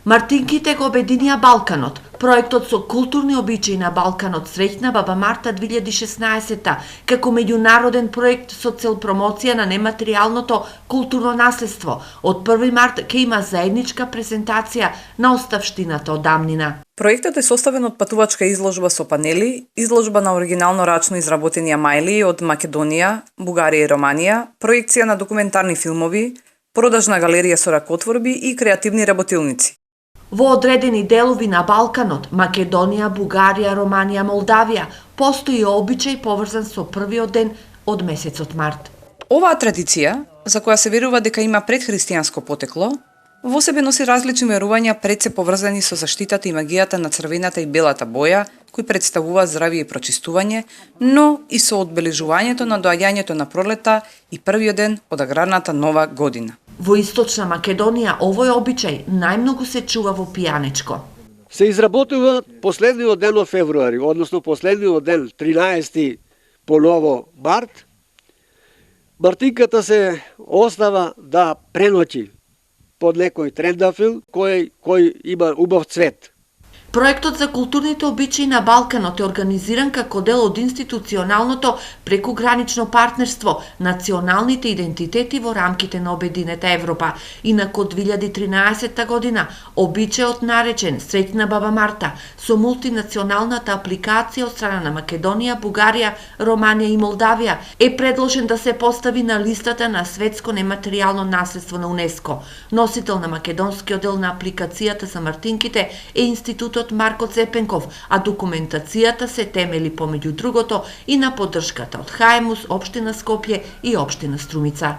Мартинките го обединија Балканот. Проектот со културни обичаи на Балканот среќна Баба Марта 2016 како меѓународен проект со цел промоција на нематеријалното културно наследство. Од 1 март ќе има заедничка презентација на оставштината од дамнина. Проектот е составен од патувачка изложба со панели, изложба на оригинално рачно изработени мајли од Македонија, Бугарија и Романија, проекција на документарни филмови, продажна галерија со ракотворби и креативни работилници. Во одредени делови на Балканот, Македонија, Бугарија, Романија, Молдавија, постои обичај поврзан со првиот ден од месецот март. Оваа традиција, за која се верува дека има предхристијанско потекло, во себе носи различни верувања пред се поврзани со заштитата и магијата на црвената и белата боја, кои представуваат здравје и прочистување, но и со одбележувањето на доаѓањето на пролета и првиот ден од аграрната нова година. Во Источна Македонија овој обичај најмногу се чува во пијанечко. Се изработува последниот ден од февруари, односно последниот ден 13 по ново март. Мартинката се остава да преночи под некој трендафил кој има убав цвет. Проектот за културните обичаи на Балканот е организиран како дел од институционалното прекугранично партнерство националните идентитети во рамките на Обединета Европа. Инаку од 2013 година обичајот наречен Среќна Баба Марта со мултинационалната апликација од страна на Македонија, Бугарија, Романија и Молдавија е предложен да се постави на листата на светско нематеријално наследство на УНЕСКО. Носител на македонскиот дел на апликацијата за мартинките е Институтот Марко Цепенков, а документацијата се темели помеѓу другото и на поддршката од ХАЕМУС, Општина Скопје и Општина Струмица.